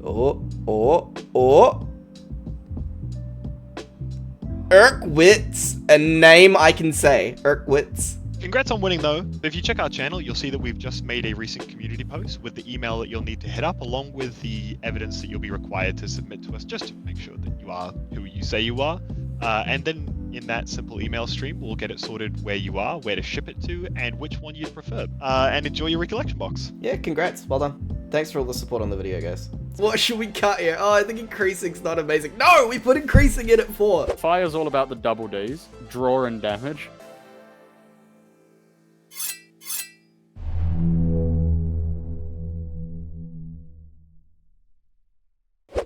Oh. Erkwitz, a name I can say. Erkwitz. Congrats on winning though. If you check our channel, you'll see that we've just made a recent community post with the email that you'll need to hit up, along with the evidence that you'll be required to submit to us, just to make sure that you are who you say you are. And then in that simple email stream, we'll get it sorted where you are, where to ship it to, and which one you'd prefer. And enjoy your recollection box. Yeah, congrats. Well done. Thanks for all the support on the video, guys. What should we cut here? Oh, I think increasing's not amazing. No, we put increasing in at 4. Fire's all about the double Ds, draw and damage.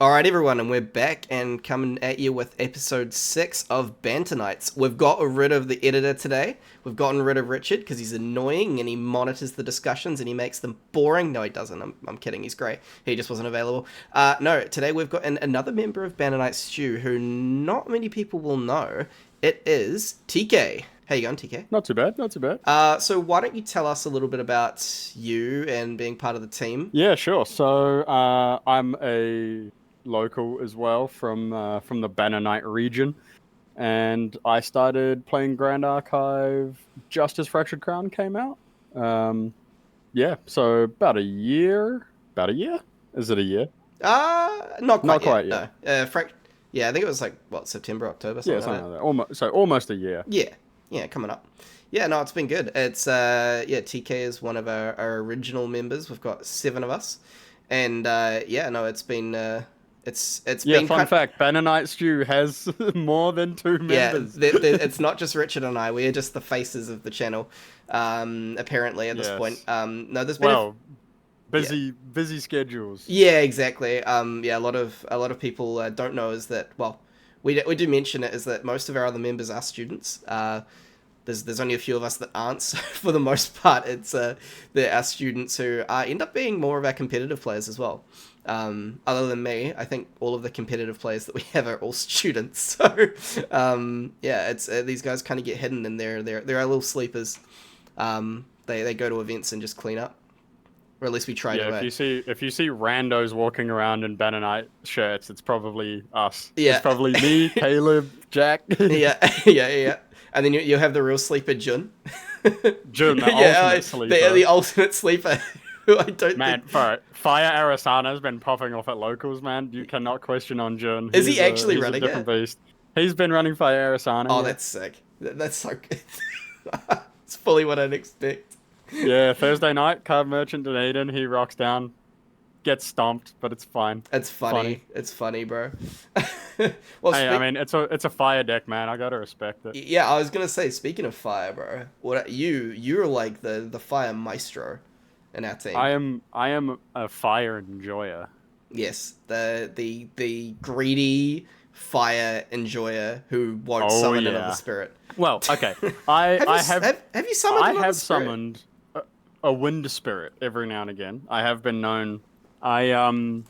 Alright everyone, and we're back and coming at you with episode 6 of Banter Knights. We've got rid of the editor today. We've gotten rid of Richard because he's annoying and he monitors the discussions and he makes them boring. No, he doesn't. I'm kidding. He's great. He just wasn't available. No, today we've got another member of Banter Knights Stew who not many people will know. It is TK. How you going, TK? Not too bad, not too bad. So why don't you tell us a little bit about you and being part of the team? Yeah, sure. So I'm a local as well from the Banter Knight region, and I started playing Grand Archive just as Fractured Crown came out. Yeah, so about a year. Is it a year? Not quite yet. No. Yeah, I think it was like September, October, something like that. Almost a year. Yeah, coming up. Yeah, no, it's been good. It's TK is one of our original members. We've got 7 of us, and it's been. It's been fun fact, Banter Knight Stew has more than 2 members. Yeah, it's not just Richard and I. We're just the faces of the channel, apparently, at this point. No, there's been busy schedules. Yeah, exactly. A lot of people don't know is that, well, we do mention it, is that most of our other members are students. There's only a few of us that aren't, so for the most part, it's there are students who end up being more of our competitive players as well. Other than me, I think all of the competitive players that we have are all students. So, it's these guys kind of get hidden, and they're our little sleepers. They go to events and just clean up, or at least we try to. Yeah, if you see randos walking around in Banter Knight shirts, it's probably us. Yeah, it's probably me, Caleb, Jack. yeah. And then you have the real sleeper, Jun. Jun, the ultimate sleeper. The ultimate sleeper. I don't think... Fire Arasana's been popping off at locals, man. You cannot question on Jun. Is he actually he's running a different beast. He's been running Fire Arasana. Oh, that's sick. That's so good. It's fully what I'd expect. Yeah, Thursday night, card merchant Dunedin, he rocks down, gets stomped, but it's fine. It's funny. It's funny, bro. Well, I mean, it's a fire deck, man. I gotta respect it. Yeah, I was gonna say, speaking of fire, bro, you're like the fire maestro in our team. I am a fire enjoyer. Yes, the greedy fire enjoyer who won't summon another spirit. Well, okay. Have you summoned another spirit? I have summoned a wind spirit every now and again. I have been known. I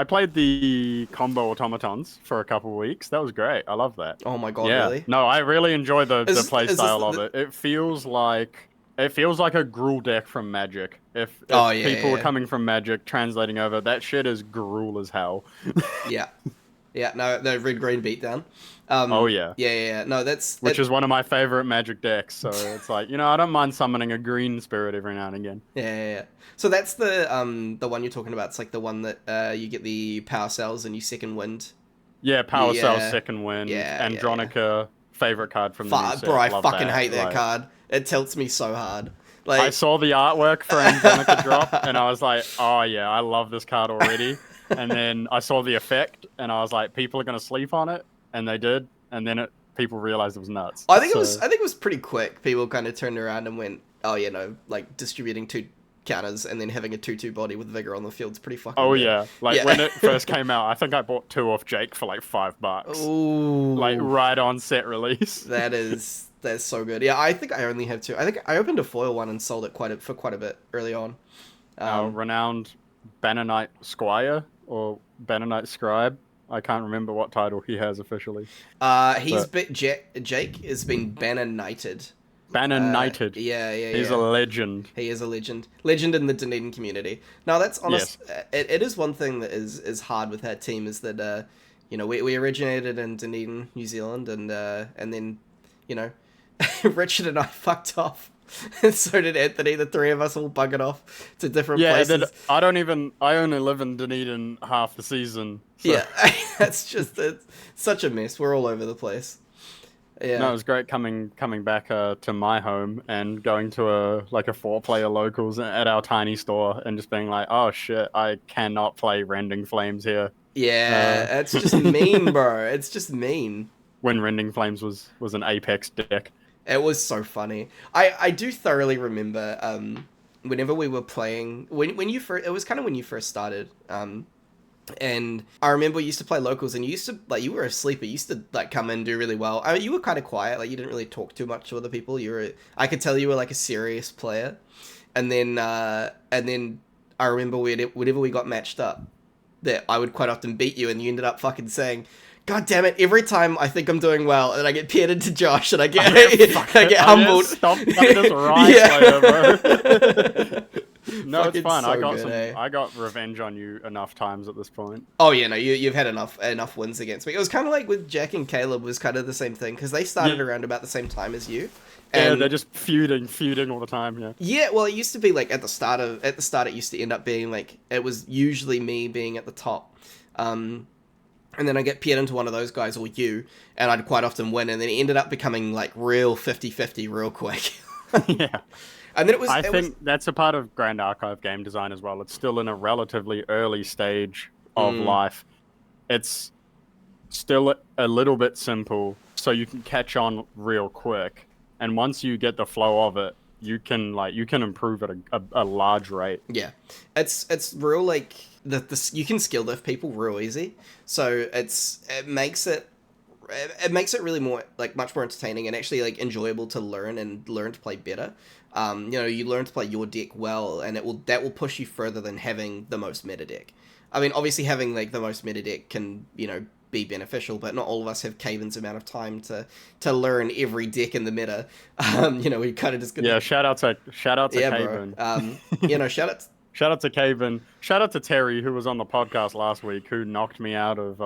played the combo automatons for a couple of weeks. That was great. I love that. Oh my god, yeah. really? No, I really enjoy the play style of it. It feels like a Gruul deck from Magic. If people were coming from Magic, translating over, that shit is Gruul as hell. Yeah, no, the red-green beatdown. Yeah. No, which is one of my favorite Magic decks. So it's like, I don't mind summoning a green spirit every now and again. Yeah. So that's the one you're talking about. It's like the one that you get the power cells and you second wind. Yeah, power cells, second wind. Yeah, Andronica, favorite card from the new set. Bro, I fucking hate that card. It tilts me so hard. Like, I saw the artwork for Andronica drop, and I was like, oh yeah, I love this card already. And then I saw the effect, and I was like, people are gonna sleep on it, and they did. And then people realized it was nuts. I think it was pretty quick. People kind of turned around and went, oh yeah, no, like distributing 2 counters and then having a 2/2 body with Vigor on the field's pretty fucking good. Yeah, when it first came out, I think I bought 2 off Jake for like $5. Ooh, like right on set release. That's so good. Yeah, I think I only have 2. I think I opened a foil one and sold it for quite a bit early on. Our renowned Banter Knight Squire or Banter Knight Scribe. I can't remember what title he has officially. Jake has been Banner Knighted. Banner Knighted. Yeah. He's a legend. He is a legend. Legend in the Dunedin community. Now, that's honest. Yes. It is one thing that is hard with our team is that, we originated in Dunedin, New Zealand, and then, Richard and I fucked off. And so did Anthony. The three of us all buggered off to different places. I only live in Dunedin half the season. So. Yeah, it's such a mess. We're all over the place. Yeah. No, it was great coming back to my home and going to a 4-player locals at our tiny store and just being like, oh shit, I cannot play Rending Flames here. Yeah, it's just mean, bro. It's just mean. When Rending Flames was an Apex deck. It was so funny. I do thoroughly remember whenever we were playing when you first, it was kind of when you first started. And I remember we used to play locals, and you used to, you were a sleeper. You used to, come in and do really well. I mean, you were kind of quiet. You didn't really talk too much to other people. I could tell you were, a serious player. And then I remember whenever we got matched up, that I would quite often beat you, and you ended up fucking saying, God damn it, every time I think I'm doing well, and I get paired into Josh, and I get humbled. Stop this right player, bro. No, it's fine. So I got revenge on you enough times at this point. Oh yeah, no, you've had enough wins against me. It was kind of like with Jack and Caleb was kind of the same thing because they started around about the same time as you. And yeah, they're just feuding all the time. Yeah. Yeah, well, it used to be at the start it used to end up being it was usually me being at the top, and then I get paired into one of those guys or you, and I'd quite often win, and then it ended up becoming real 50-50 real quick. Yeah. And then I think that's a part of Grand Archive game design as well. It's still in a relatively early stage of life. It's still a little bit simple, so you can catch on real quick. And once you get the flow of it, you can improve at a large rate. Yeah, it's real you can skill lift people real easy. So it makes it really more much more entertaining and actually enjoyable to learn to play better. You learn to play your deck well, and that will push you further than having the most meta deck. I mean, obviously having the most meta deck can be beneficial, but not all of us have Caven's amount of time to learn every deck in the meta. We kind of just shout out to Caven. Shout out to Caven. Shout out to Terry, who was on the podcast last week, who knocked me out of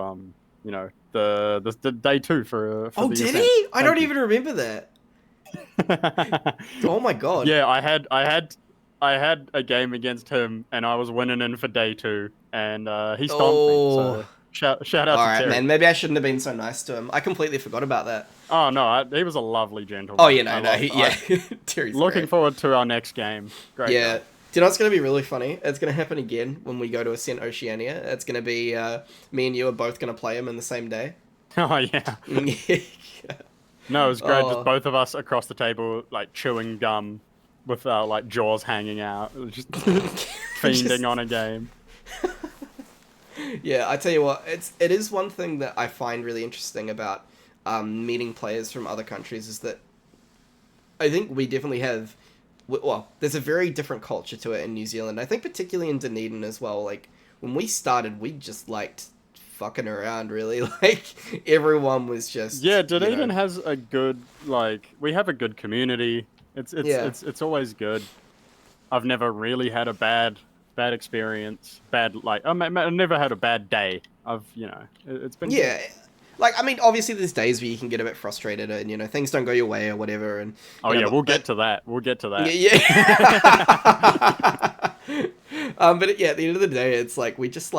the day 2 for oh, the did event. he? I don't even remember that. Oh my god. Yeah, I had a game against him, and I was winning in for day 2, and he stomped me. So shout out to Terry. All right, man. Maybe I shouldn't have been so nice to him. I completely forgot about that. Oh no, he was a lovely gentleman. Oh yeah, Terry's looking great. forward to our next game. Great. Yeah. Guy. Do you know what's going to be really funny? It's going to happen again when we go to Ascent Oceania. It's going to be me and you are both going to play him in the same day. Oh yeah. No, it was great. Just both of us across the table, chewing gum with our jaws hanging out, just fiending on a game. Yeah, I tell you what, it is one thing that I find really interesting about meeting players from other countries is that I think we definitely have. Well, there's a very different culture to it in New Zealand. I think particularly in Dunedin as well. When we started, we just liked fucking around, really. Everyone was just... Yeah, Dunedin has a good, we have a good community. It's always good. I've never really had a bad experience. I've never had a bad day. It's been good. I mean, obviously there's days where you can get a bit frustrated and, things don't go your way or whatever. And we'll get to that. We'll get to that. Yeah. But at the end of the day, it's we just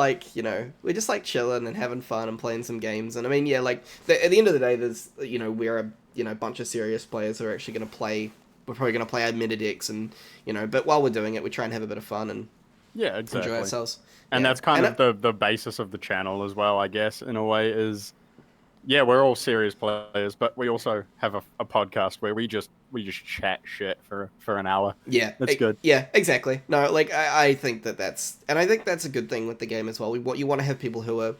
chilling and having fun and playing some games. And I mean, at the end of the day, there's, we're a bunch of serious players who are actually going to play. We're probably going to play our meta decks and, but while we're doing it, we try and have a bit of fun and enjoy ourselves. And that's kind of the basis of the channel as well, I guess, in a way is... Yeah, we're all serious players, but we also have a podcast where we just chat shit for an hour. Yeah, that's good. Yeah, exactly. No, I think that's a good thing with the game as well. You want to have people who are,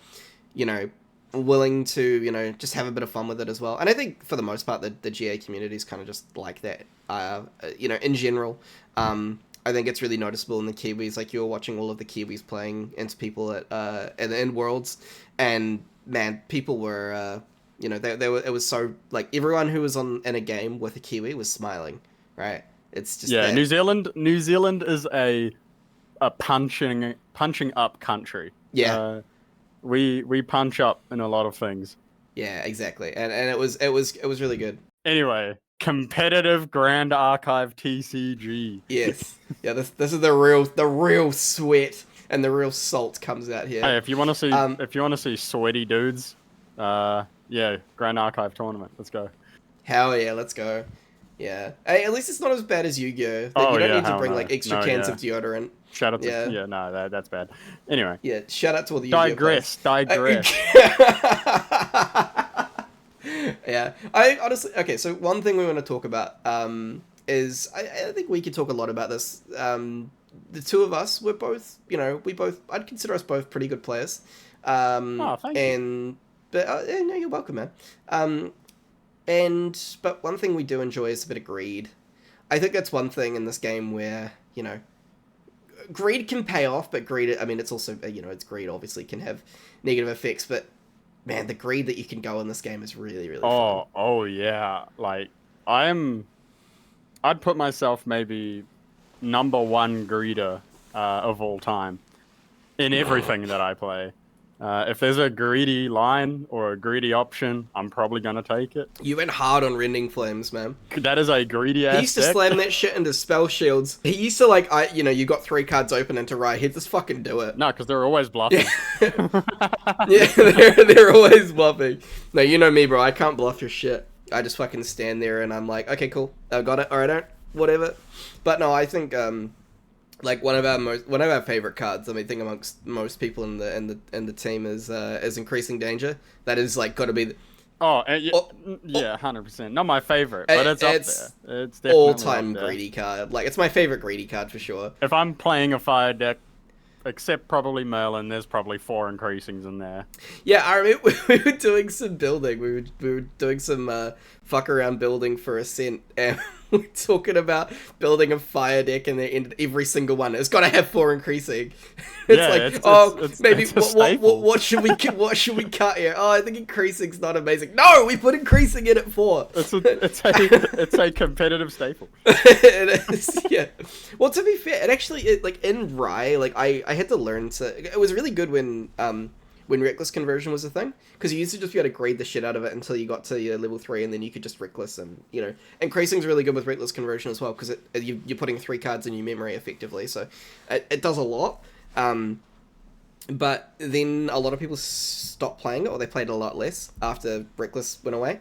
willing to just have a bit of fun with it as well. And I think for the most part, the GA community is kind of just like that. In general, I think it's really noticeable in the Kiwis. You were watching all of the Kiwis playing into people in Worlds, and man, people were You know, it was so like everyone who was in a game with a Kiwi was smiling, right? It's just Yeah, New Zealand is a punching up country. Yeah. We punch up in a lot of things. Yeah, exactly. And it was really good. Anyway, competitive Grand Archive TCG. Yes. Yeah, this is the real sweat and the real salt comes out here. Hey, if you want to see sweaty dudes, yeah, Grand Archive tournament. Let's go. Hell yeah, let's go. Yeah. Hey, at least it's not as bad as Yu-Gi-Oh! Like, you don't need to bring like extra cans of deodorant. Shout out to no, that's bad. Anyway. Yeah, shout out to all the Yu-Gi-Oh! Digress. Yeah. I honestly so one thing we want to talk about is I think we could talk a lot about this. The two of us, we're both, I'd consider us both pretty good players. Thank you. But no, you're welcome, man. But one thing we do enjoy is a bit of greed. I think that's one thing in this game where, greed can pay off, but greed, I mean, it's also, it's greed obviously can have negative effects, but man, the greed that you can go in this game is really, really fun. Oh yeah. Like, I'd put myself maybe number one greeder of all time in everything that I play. If there's a greedy line or a greedy option, I'm probably gonna take it. You went hard on Rending Flames, man. That is a greedy ass. He used to slam that shit into spell shields. He used to you got 3 cards open into right. He'd just fucking do it. No, because they're always bluffing. Yeah, they're always bluffing. No, you know me, bro. I can't bluff your shit. I just fucking stand there and I'm like, okay, cool. I got it. All right, whatever. But no, I think like one of our favorite cards. I think amongst most people in the team is Increasing Danger. That is like got to be. Yeah, 100%. Not my favorite, but it's up there. It's definitely all-time greedy card. Like, it's my favorite greedy card for sure. If I'm playing a fire deck, except probably Merlin, there's probably 4 Increasings in there. Yeah, I remember we were doing some building. We were doing some fuck around building for Ascent, and we're talking about building a fire deck, and every single one it's got to have 4 Increasing. What should we cut here? Oh, I think Increasing's not amazing. No, we put Increasing in at 4. It's a competitive staple. It is, yeah. Well, to be fair, like in Rye, like I had to learn to. It was really good when Reckless Conversion was a thing, because you used to just be able to grade the shit out of it until you got to your level 3, and then you could just Reckless, and Increasing's really good with Reckless Conversion as well, because you're putting 3 cards in your memory effectively, so it does a lot. But then a lot of people stopped playing it, or they played it a lot less after Reckless went away.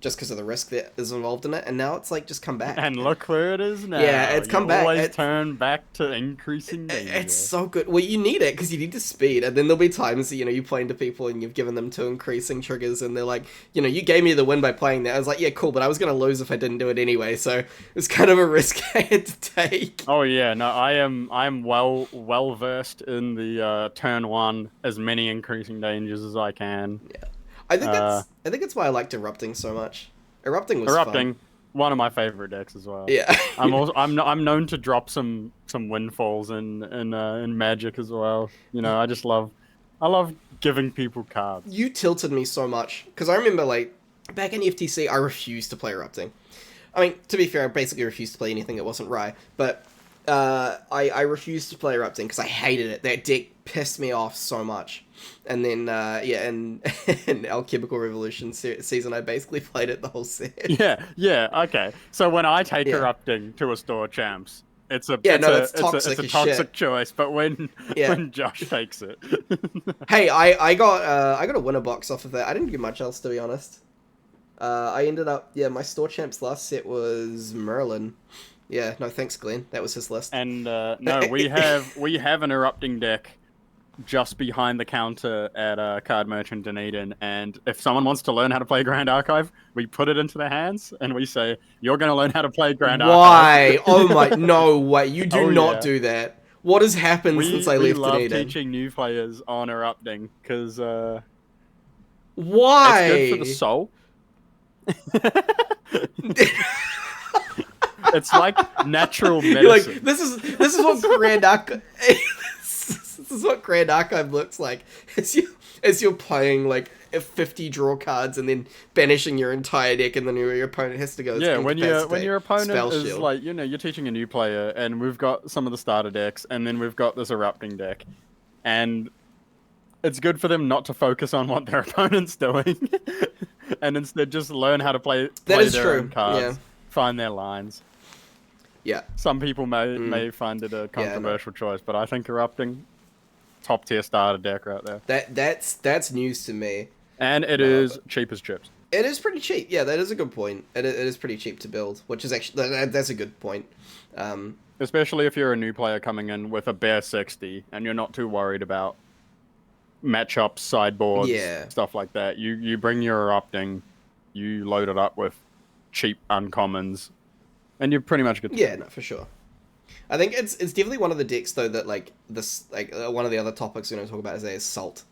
Just because of the risk that is involved in it, and now it's like just come back. And look where it is now. Yeah, it's come back. Always turn back to Increasing Danger. It's so good. Well, you need it because you need to speed, and then there'll be times that you play into people and you've given them 2 Increasing triggers, and they're like, you gave me the win by playing that. I was like, yeah, cool, but I was gonna lose if I didn't do it anyway, so it's kind of a risk I had to take. Oh yeah, no, I am well versed in the turn 1 as many Increasing Dangers as I can. Yeah. I think that's why I liked Erupting so much. Erupting was fun. One of my favorite decks as well. Yeah. I'm known to drop some windfalls in Magic as well. I love giving people cards. You tilted me so much because I remember like back in FTC I refused to play Erupting. I mean, to be fair, I basically refused to play anything that wasn't Rye, but I refused to play Erupting because I hated it. That deck pissed me off so much. And then, in Alchemical Revolution season, I basically played it the whole set. Yeah, okay. So when I take Erupting to a store champs, it's a toxic choice. But when Josh takes it, hey, I got a winner box off of that. I didn't get much else, to be honest. I ended up my store champs last set was Merlin. Yeah, no thanks, Glenn. That was his list. And no, we have an Erupting deck just behind the counter at Card Merchant Dunedin, and if someone wants to learn how to play Grand Archive, we put it into their hands and we say, you're going to learn how to play Grand Archive. Why? Oh my, no way, you do not do that. What has happened since I left Dunedin? We love teaching new players on Erupting, because why? It's good for the soul. It's like natural medicine. You're like, this is what Grand Archive... This is what Grand Archive looks like. as you're playing like 50 draw cards and then banishing your entire deck, and then your opponent has to go. Yeah, when your opponent Spell is Shield. like, you're teaching a new player, and we've got some of the starter decks, and then we've got this erupting deck, and it's good for them not to focus on what their opponent's doing, and instead just learn how to play That is their true. own cards, Yeah. find their lines. Yeah. Some people may find it a controversial choice, but I think erupting, top tier starter deck right there. That's news to me. And it is cheap as chips. It is pretty cheap. Yeah, that is a good point. It is pretty cheap to build, which is actually that's a good point. Especially if you're a new player coming in with a bare 60 and you're not too worried about matchups, sideboards, stuff like that. You bring your erupting, you load it up with cheap uncommons, and you're pretty much good. Yeah, no, for sure. I think it's definitely one of the decks though that like this one of the other topics we're going to talk about is Salt.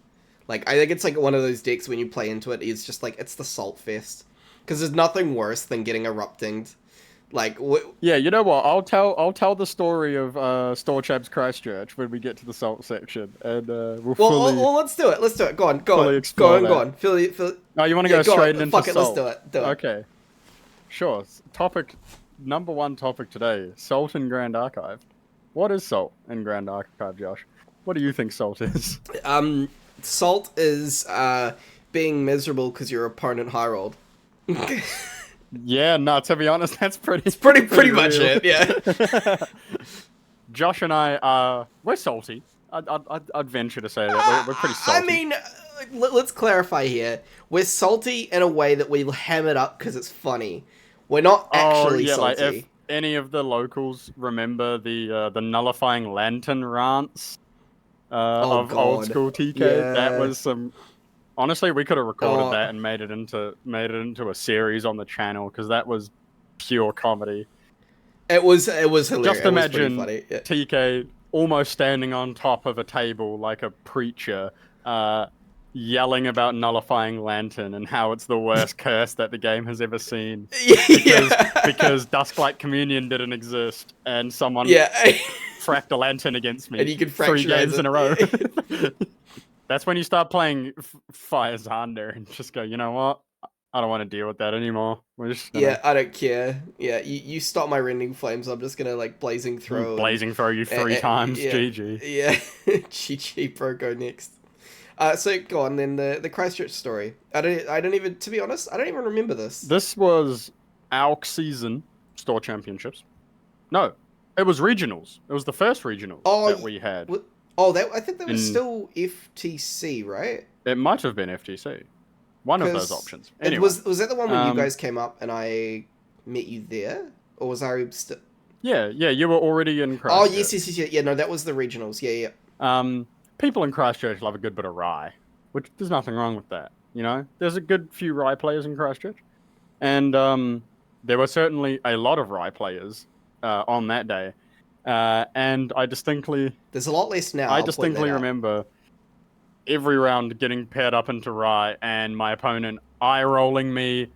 Like I think it's like one of those decks when you play into it, it's just like it's the Salt Fest, because there's nothing worse than getting erupting. Like yeah, you know what? I'll tell the story of Storchab's Christchurch when we get to the Salt section, and well, let's do it. Let's do it. Go on. Go on. No, you want to go straight into fuck Salt? It. Let's do it. Okay. Sure. Number one topic today: Salt in Grand Archive. What is Salt in Grand Archive, Josh? What do you think Salt is? Salt is being miserable because your opponent high rolled. Yeah, no, to be honest, that's pretty much it, yeah. Josh and I, we're salty. I'd venture to say that we're pretty salty. I mean, let's clarify here. We're salty in a way that we ham it up because it's funny. We're not actually salty. Like if any of the locals remember the nullifying lantern rants of God. old school TK, that was some... Honestly, we could have recorded that and made it into a series on the channel, because that was pure comedy. It was hilarious. Just imagine funny. Yeah. TK almost standing on top of a table like a preacher, yelling about nullifying lantern and how it's the worst curse that the game has ever seen. Because Dusklight Communion didn't exist, and someone fracked a lantern against me, and you could 3 games in a row. That's when you start playing Fire Xander and just go, you know what? I don't want to deal with that anymore. We're just gonna... I don't care. Yeah, you stop my rending flames. I'm just gonna like blazing throw. Blazing throw you 3 times. GG. Yeah, GG, bro. Go next. So go on then. The Christchurch story. I don't even. To be honest, I don't even remember this. This was ALC season store championships. No, it was regionals. It was the first regionals that we had. I think that was still FTC, right? It might have been FTC. One of those options. Anyway. Was that the one when you guys came up and I met you there? Or was I still... Yeah, you were already in Christchurch. Oh, yes. Yeah, no, that was the regionals. Yeah. People in Christchurch love a good bit of Rye, which there's nothing wrong with that, you know? There's a good few Rye players in Christchurch. And there were certainly a lot of Rye players on that day. And I distinctly... There's a lot less now. I distinctly remember every round getting paired up into Rye and my opponent eye-rolling me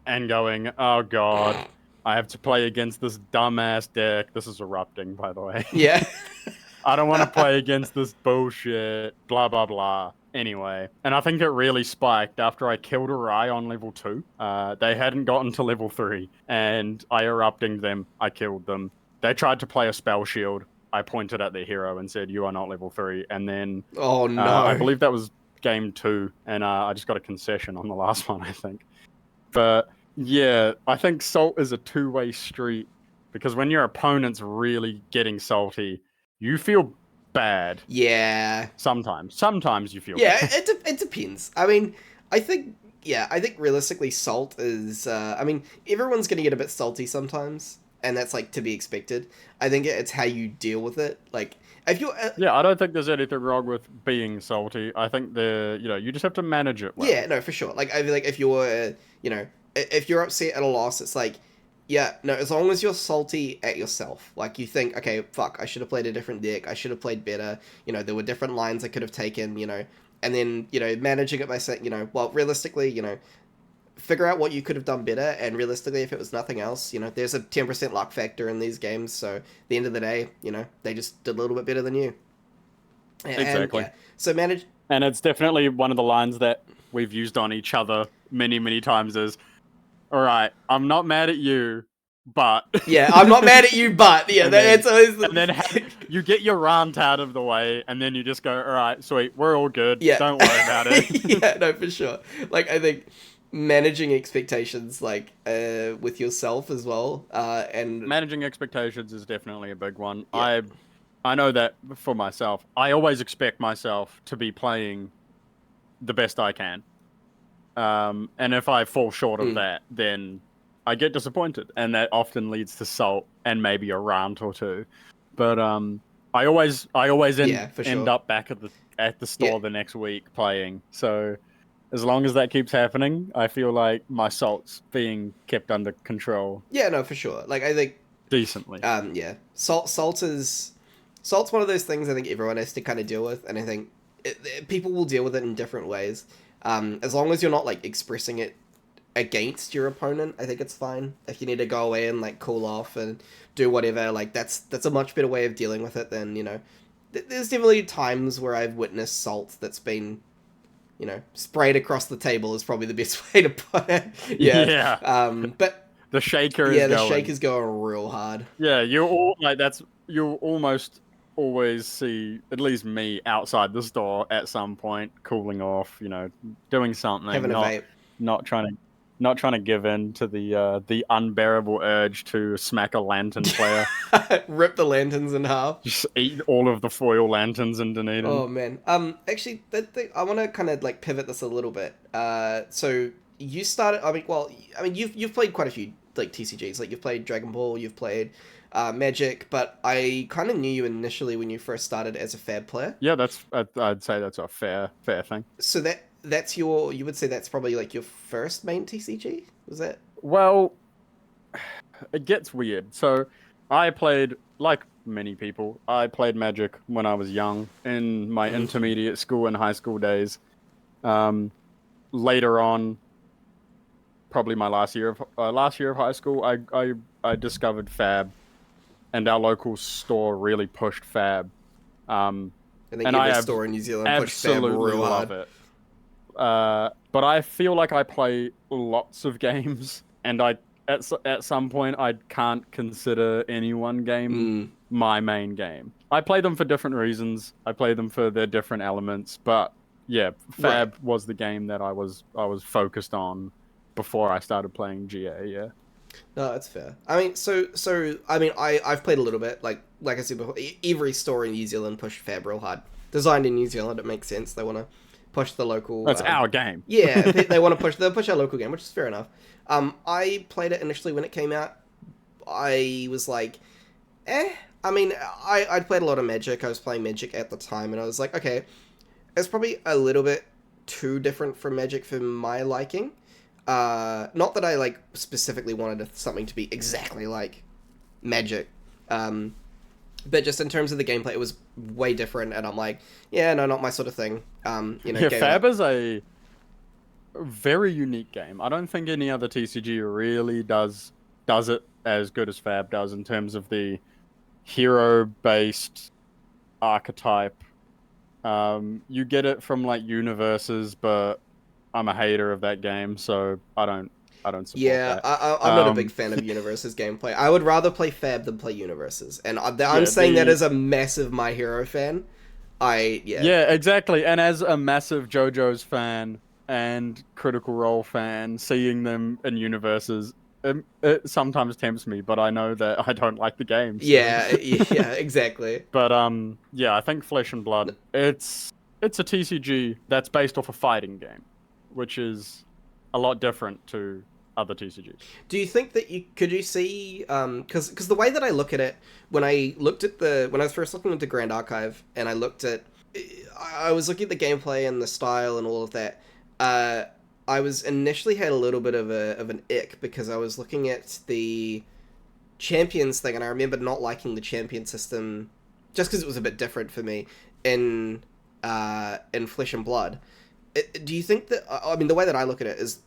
and going, oh god, I have to play against this dumbass deck. This is erupting, by the way. Yeah. I don't want to play against this bullshit, blah, blah, blah. Anyway, and I think it really spiked after I killed a Rye on level 2. They hadn't gotten to level 3, and I erupted them. I killed them. They tried to play a spell shield. I pointed at their hero and said, you are not level 3. And then... Oh, no. I believe that was game 2. And I just got a concession on the last one, I think. But, yeah, I think Salt is a two-way street. Because when your opponent's really getting salty, you feel bad. Yeah. Sometimes you feel bad. Yeah, it depends. I mean, I think realistically Salt is... everyone's going to get a bit salty sometimes. And that's, like, to be expected. I think it's how you deal with it. Like, if you... yeah, I don't think there's anything wrong with being salty. I think you just have to manage it well. Yeah, no, for sure. Like, I feel like if you're, if you're upset at a loss, it's like, yeah, no, as long as you're salty at yourself. Like, you think, okay, fuck, I should have played a different deck. I should have played better. There were different lines I could have taken, And then, managing it by saying, well, realistically, figure out what you could have done better, and realistically, if it was nothing else, there's a 10% luck factor in these games, so at the end of the day, they just did a little bit better than you. Exactly. Yeah. So And it's definitely one of the lines that we've used on each other many times is, all right, I'm not mad at you, but... Yeah, I'm not mad at you, but... Yeah, that's always... And then you get your rant out of the way, and then you just go, all right, sweet, we're all good. Yeah. Don't worry about it. Yeah, no, for sure. Like, I think managing expectations, like, with yourself as well, and... Managing expectations is definitely a big one. Yeah. I know that for myself. I always expect myself to be playing the best I can. And if I fall short of that, then I get disappointed. And that often leads to salt and maybe a rant or two. But I always end up back at the store the next week playing. So as long as that keeps happening, I feel like my salt's being kept under control. Yeah, no, for sure. Like, I think... Decently. Yeah. Salt's one of those things I think everyone has to kind of deal with, and I think people will deal with it in different ways. As long as you're not, like, expressing it against your opponent, I think it's fine. If you need to go away and, like, cool off and do whatever, like, that's a much better way of dealing with it than, you know... There's definitely times where I've witnessed salt that's been, you know, sprayed across the table is probably the best way to put it. Yeah. But... The shaker is going. Yeah, the shaker's going real hard. Yeah, you'll almost always see, at least me, outside the store at some point, cooling off, you know, doing something, having a vape. not trying to give in to the unbearable urge to smack a lantern player. Rip the lanterns in half. Just eat all of the foil lanterns in Dunedin. Oh man. Actually, I want to kind of like pivot this a little bit. So you started. You've played quite a few like TCGs. Like you've played Dragon Ball, you've played Magic, but I kind of knew you initially when you first started as a Fab player. Yeah, I'd say that's a fair thing. So you would say that's probably like your first main TCG? Was that? Well, it gets weird. So I played, like many people, I played Magic when I was young in my intermediate school and high school days. Later on, probably my last year of high school, I discovered Fab, and our local store really pushed Fab. And every store in New Zealand pushed Fab real hard. Love it. But I feel like I play lots of games, and at some point I can't consider any one game my main game. I play them for different reasons. I play them for their different elements, but yeah, Fab was the game that I was focused on before I started playing GA. Yeah. No, that's fair. I mean, I've played a little bit. Like I said before, every store in New Zealand pushed Fab real hard. Designed in New Zealand, it makes sense. They want to push the local. That's our game. Yeah, they'll push our local game, which is fair enough. I played it initially when it came out. I was like, eh. I mean, I'd played a lot of Magic. I was playing Magic at the time, and I was like, okay, it's probably a little bit too different from Magic for my liking. Not that I like specifically wanted something to be exactly like Magic, but just in terms of the gameplay, it was way different, and I'm like, yeah, no, not my sort of thing. Fab is a very unique game. I don't think any other TCG really does it as good as Fab does in terms of the hero-based archetype. You get it from like universes, but I'm a hater of that game, so I don't support that. I'm not a big fan of Universes gameplay. I would rather play Fab than play Universes, and I'm saying that as a massive My Hero fan. Yeah, exactly. And as a massive JoJo's fan and Critical Role fan, seeing them in Universes, it sometimes tempts me, but I know that I don't like the game. So. Yeah, exactly. But I think Flesh and Blood, it's a TCG that's based off a fighting game, which is a lot different to other TCGs. Do you think that could you see because the way that I look at it, when I was first looking into Grand Archive and I was looking at the gameplay and the style and all of that, I was initially had a little bit of an ick because I was looking at the champions thing, and I remember not liking the champion system just because it was a bit different for me in Flesh and Blood. Do you think that, I mean, the way that I look at it is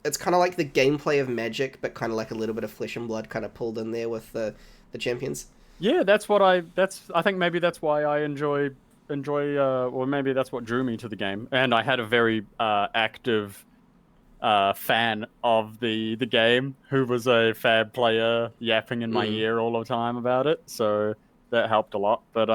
it's kind of like the gameplay of Magic, but kind of like a little bit of Flesh and Blood kind of pulled in there with the champions? Yeah, I think maybe that's why I enjoy enjoy, or maybe that's what drew me to the game. And I had a very active fan of the game who was a Fab player yapping in my ear all the time about it. So that helped a lot. But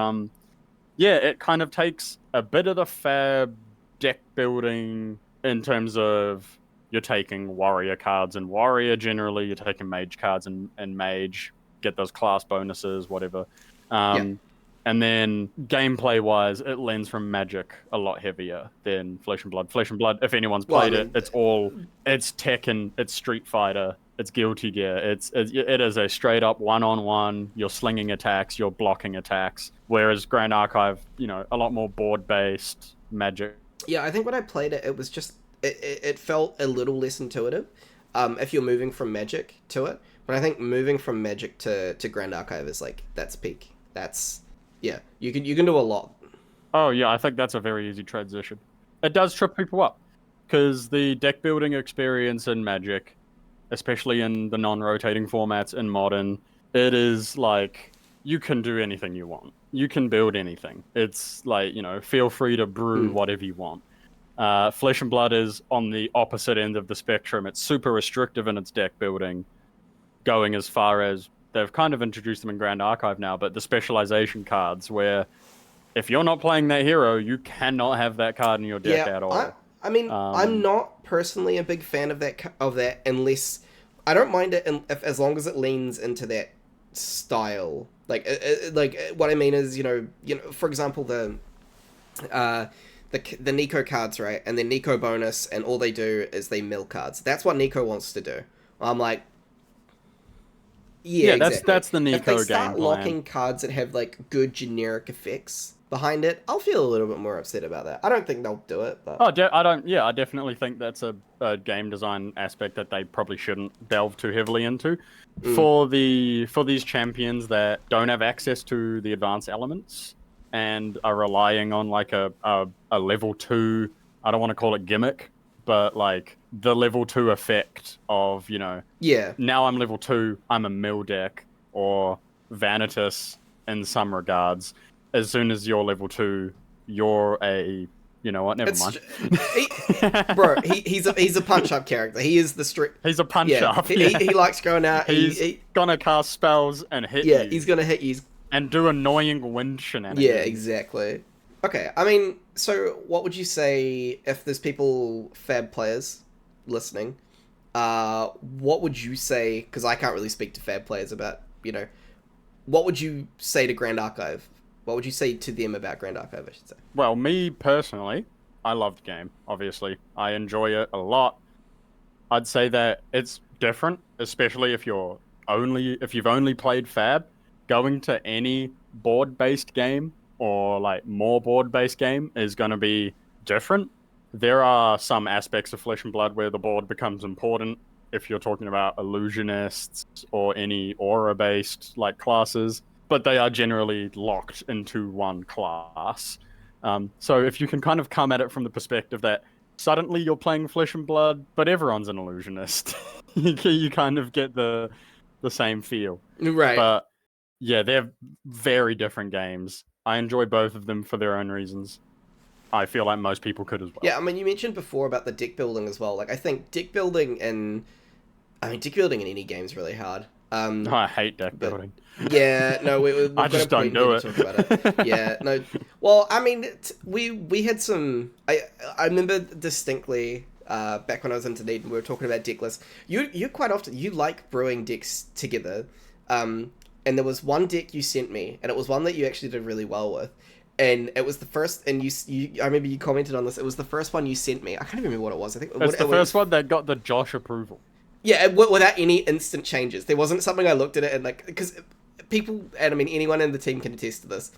yeah, it kind of takes a bit of the Fab deck building in terms of you're taking warrior cards and warrior generally, you're taking mage cards and mage, get those class bonuses, whatever. And then gameplay-wise, it lends from Magic a lot heavier than Flesh and Blood. Flesh and Blood, if anyone's played it, it's Tekken, it's Street Fighter, it's Guilty Gear. It is a straight-up one-on-one. You're slinging attacks, you're blocking attacks. Whereas Grand Archive, a lot more board-based Magic. Yeah, I think when I played it, it was just it felt a little less intuitive. If you're moving from Magic to it, but I think moving from Magic to Grand Archive is that's peak. Yeah, you can do a lot. Oh yeah, I think that's a very easy transition. It does trip people up because the deck building experience in Magic, especially in the non-rotating formats in Modern, it is you can do anything you want. You can build anything. It's feel free to brew whatever you want. Flesh and Blood is on the opposite end of the spectrum. It's super restrictive in its deck building, going as far as they've kind of introduced them in Grand Archive now, but the specialization cards where if you're not playing that hero, you cannot have that card in your deck at all. I mean, I'm not personally a big fan of that unless I don't mind it as long as it leans into that style. What I mean is, for example, the Nico cards, right? And the Nico bonus, and all they do is they mill cards. That's what Nico wants to do. I'm like, yeah, exactly. that's the Nico game. If they start locking cards that have good generic effects behind it, I'll feel a little bit more upset about that. I don't think they'll do it, but I definitely think that's a game design aspect that they probably shouldn't delve too heavily into. For these champions that don't have access to the advanced elements and are relying on a level 2, I don't want to call it gimmick, but the level 2 effect of, now I'm level 2, I'm a mill deck, or Vanitas in some regards. As soon as you're level 2, you're a, never mind. Bro, he's a punch-up character. He is the strict... He's a punch-up. He likes going out. He's gonna cast spells and hit you. Yeah, he's gonna hit you. And do annoying wind shenanigans. Yeah, exactly. Okay, I mean, so what would you say if there's people, Fab players, listening, what would you say, because I can't really speak to Fab players about, what would you say to Grand Archive? What would you say to them about Grand Archive, I should say? Well, me personally, I love the game, obviously. I enjoy it a lot. I'd say that it's different, especially if you've only played Fab. Going to any board-based game or more board-based game is going to be different. There are some aspects of Flesh and Blood where the board becomes important if you're talking about illusionists or any aura-based classes, but they are generally locked into one class. So if you can kind of come at it from the perspective that suddenly you're playing Flesh and Blood, but everyone's an illusionist, you kind of get the same feel. Right. But yeah, they're very different games. I enjoy both of them for their own reasons. I feel like most people could as well. Yeah, I mean, you mentioned before about the deck building as well. I think deck building in any game is really hard. I hate deck building. Yeah, no, we've I just don't do it. Talk about it. Yeah, no. Well, I mean, we had some. I remember distinctly back when I was in Dunedin, we were talking about deck lists. You quite often like brewing decks together. And there was one deck you sent me, and it was one that you actually did really well with. And it was the first, and I remember you commented on this. It was the first one you sent me. I can't even remember what it was. I think it's the first one that got the Josh approval. Yeah, without any instant changes. There wasn't something I looked at it and because people, and I mean anyone in the team can attest to this.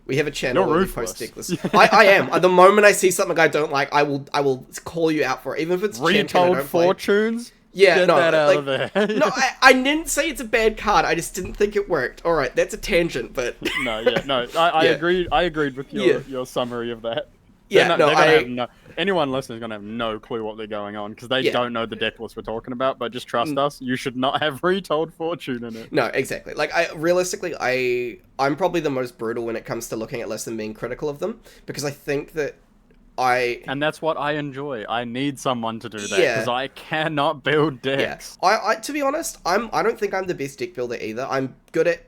We have a channel where we post deck lists. I am. The moment I see something I don't like, I will call you out for it, even if it's Retold Fortunes. Yeah, Get that out of there. No, I didn't say it's a bad card. I just didn't think it worked. All right, that's a tangent, but I agreed with your summary of that. Yeah, no, anyone listening is gonna have no clue what they're going on because they Yeah. don't know the deck list we're talking about. But just trust us, you should not have retold fortune in it. No, exactly. Like, I'm probably the most brutal when it comes to looking at lists and being critical of them, because I think that And that's what I enjoy. I need someone to do that Yeah. because I cannot build decks. I to be honest, I don't think I'm the best deck builder either. I'm good at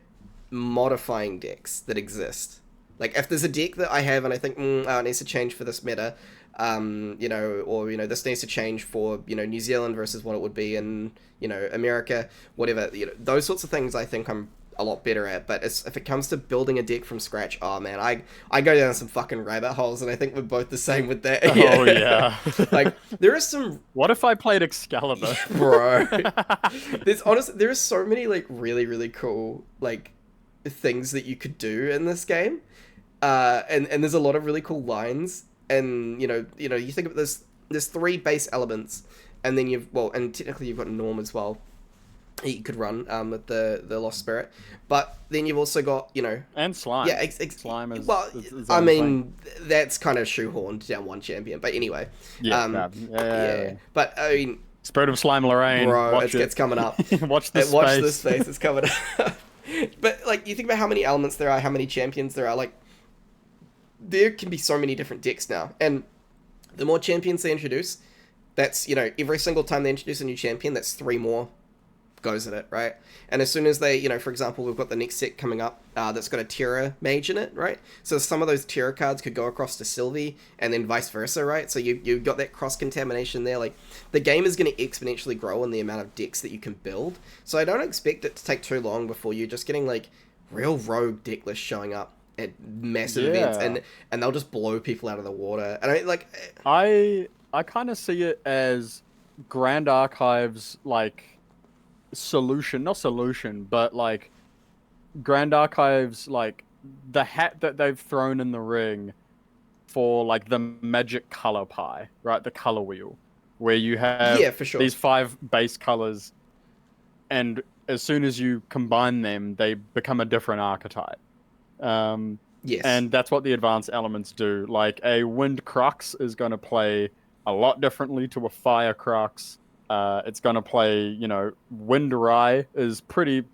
modifying decks that exist. Like, if there's a deck that I have and I think it needs to change for this meta, this needs to change for, New Zealand versus what it would be in, America, whatever, those sorts of things I think I'm a lot better at. But if it comes to building a deck from scratch, oh man, I go down some fucking rabbit holes, and I think we're both the same with that. Oh yeah. Like, there is some... What if I played Excalibur? Bro. There are so many, like, really, really cool, like, things that you could do in this game. And there's a lot of really cool lines, and you think of this. There's 3 base elements, and then and technically you've got Norm as well. You could run with the Lost Spirit, but then you've also got and Slime. Yeah, Slime is. Well, is I mean that's kind of shoehorned down one champion, but anyway. Yeah. But I mean, Spirit of Slime Lorraine. bro, watch it's coming up. Watch this space. Watch this space. It's coming up. But like, you think about how many elements there are, how many champions there are, like. There can be so many different decks now, and the more champions they introduce, that's, every single time they introduce a new champion, that's 3 more goes at it, right? And as soon as they, for example, we've got the next set coming up that's got a Terra mage in it, right? So some of those Terra cards could go across to Sylvie, and then vice versa, right? So you've got that cross-contamination there. Like, the game is going to exponentially grow in the amount of decks that you can build, so I don't expect it to take too long before you're just getting, like, real rogue deck lists showing up at massive events, and they'll just blow people out of the water. And I kind of see it as Grand Archive's like not solution, but like Grand Archive's like the hat that they've thrown in the ring for like the magic color pie, right? The color wheel, where you have for sure. these 5 base colors, and as soon as you combine them, they become a different archetype. Yes. And that's what the advanced elements do. Like, a Wind Crux is going to play a lot differently to a Fire Crux. It's going to play, Wind Rye is pretty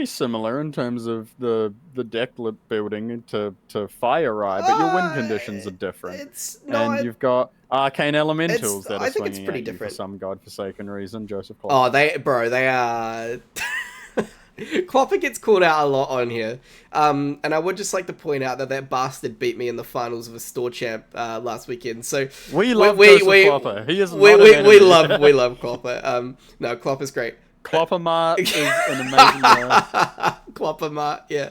similar in terms of the deck building to Fire Rye, but your wind conditions are different. You've got Arcane Elementals that are swinging at you for some godforsaken reason, Joseph Clark. Oh, they are... Clopper gets called out a lot on here, and I would just like to point out that bastard beat me in the finals of a store champ last weekend. So we love Clopper. He is we love Clopper. No, Clopper's great. Clopper Mart is an amazing man. Clopper Mart, yeah.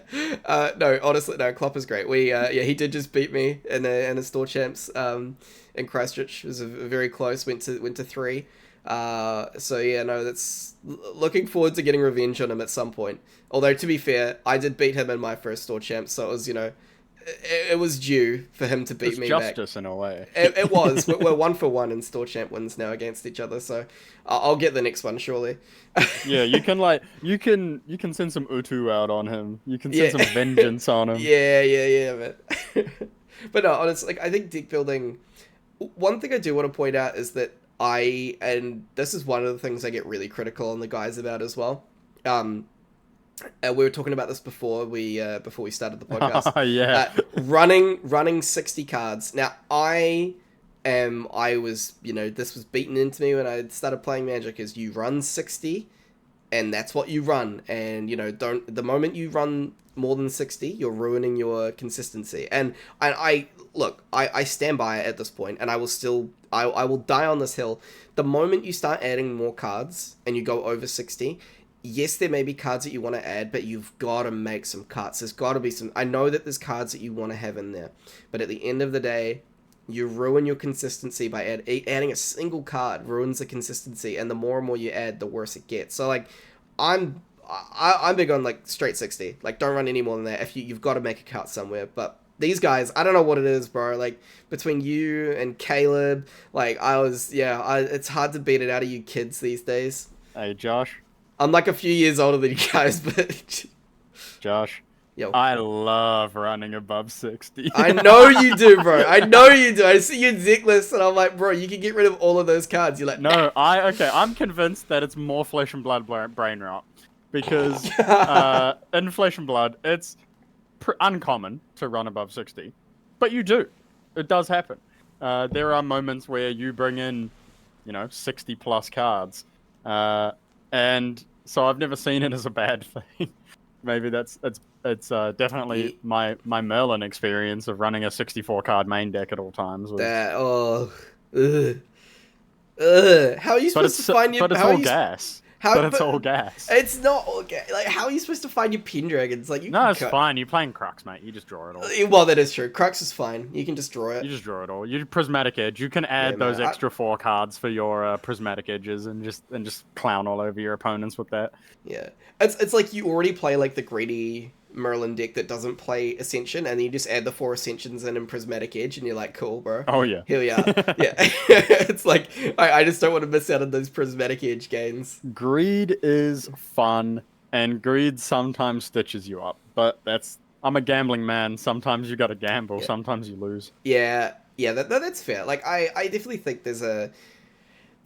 No, honestly, no, Clopper's great. He did just beat me in a store champs in Christchurch. It was very close. Went to 3. So yeah, no, that's looking forward to getting revenge on him at some point. Although, to be fair, I did beat him in my first store champ, so it was, it was due for him to beat me justice back. In a way. It was. We're 1-for-1 in store champ wins now against each other, so I'll get the next one surely. Yeah, you can send some Utu out on him. You can send some vengeance on him. Yeah, man. But no, honestly, like, I think deck building. One thing I do want to point out is that and this is one of the things I get really critical on the guys about as well. We were talking about this before we started the podcast. Yeah. Running 60 cards. Now, this was beaten into me when I started playing Magic, is you run 60, and that's what you run. And, the moment you run more than 60, you're ruining your consistency. And I stand by it at this point, and I will die on this hill. The moment you start adding more cards and you go over 60, yes, there may be cards that you want to add, but you've got to make some cuts. There's got to be some... I know that there's cards that you want to have in there, but at the end of the day, you ruin your consistency by adding a single card. Ruins the consistency, and the more and more you add, the worse it gets. So, like, I'm big on, like, straight 60. Like, don't run any more than that. If you've got to make a cut somewhere, but... These guys, I don't know what it is, bro. Like, between you and Caleb, like, it's hard to beat it out of you kids these days. Hey, Josh. I'm like a few years older than you guys, but... Josh, Yo. I love running above 60. I know you do, bro. I know you do. I see your deck list, and I'm like, bro, you can get rid of all of those cards. You're like, No, I'm convinced that it's more Flesh and Blood brain rot. Because in Flesh and Blood, it's uncommon to run above 60. But you do. It does happen. There are moments where you bring in, 60 plus cards. And so I've never seen it as a bad thing. Maybe it's definitely my Merlin experience of running a 64 card main deck at all times. that. Oh, ugh. How are you supposed to find your? But it's how all are you, gas. How, But it's all gas. It's not okay. Like, how are you supposed to find your Pendragons? Like, you No, can it's fine. You're playing Crux, mate. You just draw it all. Well, that is true. Crux is fine. You can just draw it. You just draw it all. You Prismatic Edge. You can add those man, extra 4 cards for your Prismatic Edges and just clown all over your opponents with that. Yeah, it's like you already play like the greedy Merlin deck that doesn't play Ascension, and then you just add the 4 Ascensions in Prismatic Edge, and you're like, cool, bro. Oh yeah. Here we are. Yeah, it's like I just don't want to miss out on those Prismatic Edge gains. Greed is fun, and greed sometimes stitches you up. But I'm a gambling man. Sometimes you got to gamble. Yeah. Sometimes you lose. Yeah, that's fair. Like I definitely think there's a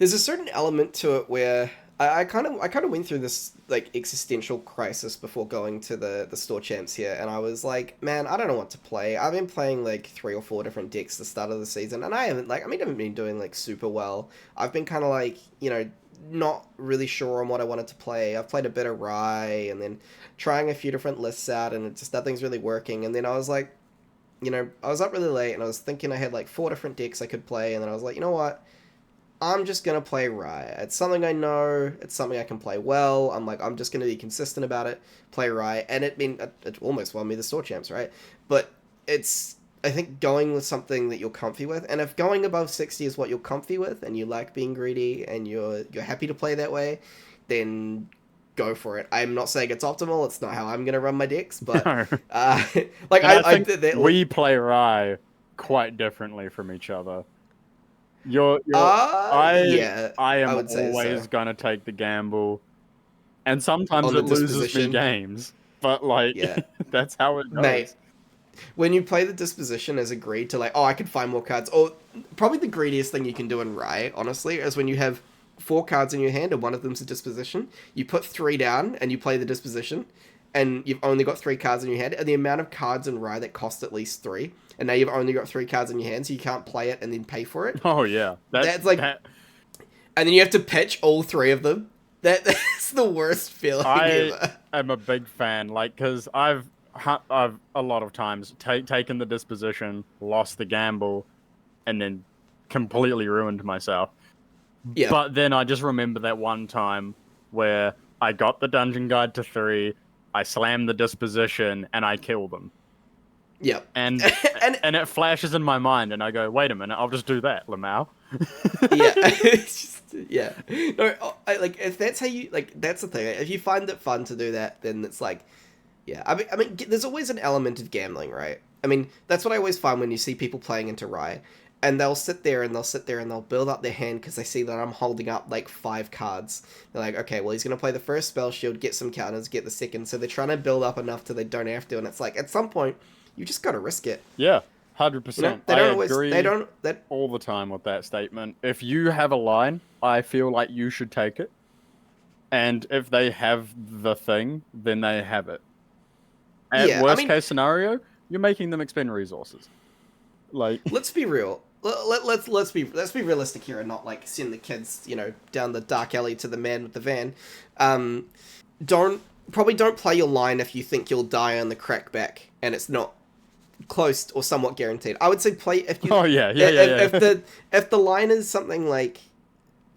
certain element to it where I kind of went through this like existential crisis before going to the store champs here, and I was like, man, I don't know what to play. I've been playing like 3 or 4 different decks at the start of the season, and I haven't been doing like super well. I've been kind of like, not really sure on what I wanted to play. I've played a bit of Rye, and then trying a few different lists out, and it just nothing's really working. And then I was like, I was up really late, and I was thinking I had like 4 different decks I could play, and then I was like, you know what? I'm just going to play Rye. It's something I know. It's something I can play well. I'm just going to be consistent about it. Play Rye. And it almost won me the store champs, right? But it's, I think, going with something that you're comfy with. And if going above 60 is what you're comfy with, and you like being greedy, and you're happy to play that way, then go for it. I'm not saying it's optimal. It's not how I'm going to run my decks. But, No. I think we play Rye quite differently from each other. Yeah, I am would say always so. gonna take the gamble, and sometimes On it the loses me disposition. games. But like, Yeah. that's how it goes. Mate, when you play the disposition as a greed to like, oh, I could find more cards, or probably the greediest thing you can do in Rye, honestly, is when you have 4 cards in your hand and one of them's a disposition, you put 3 down and you play the disposition, and you've only got 3 cards in your hand, and the amount of cards in Rye that cost at least 3, and now you've only got 3 cards in your hand, so you can't play it and then pay for it. Oh yeah, That's like, and then you have to pitch all 3 of them. That's the worst feeling ever. I'm a big fan, like, because I've a lot of times taken the disposition, lost the gamble, and then completely ruined myself. Yeah. But then I just remember that one time where I got the dungeon guide to 3, I slammed the disposition, and I killed them. Yep. And and it flashes in my mind, and I go, wait a minute, I'll just do that, Lamau. Yeah. It's just, yeah. No, like, if that's how you, like, that's the thing. If you find it fun to do that, then it's like, yeah. I mean, there's always an element of gambling, right? I mean, that's what I always find when you see people playing into Rye. And they'll sit there and they'll build up their hand because they see that I'm holding up like 5 cards. They're like, okay, well, he's going to play the first spell shield, get some counters, get the second. So they're trying to build up enough till they don't have to. And it's like, at some point, you just got to risk it. Yeah, 100%. They don't agree all the time with that statement. If you have a line, I feel like you should take it. And if they have the thing, then they have it. At worst case scenario, you're making them expend resources. Like, let's be real. Let's be realistic here and not like send the kids, down the dark alley to the man with the van. Don't play your line if you think you'll die on the crackback and it's not close or somewhat guaranteed. I would say play if you. Oh yeah. If the line is something like,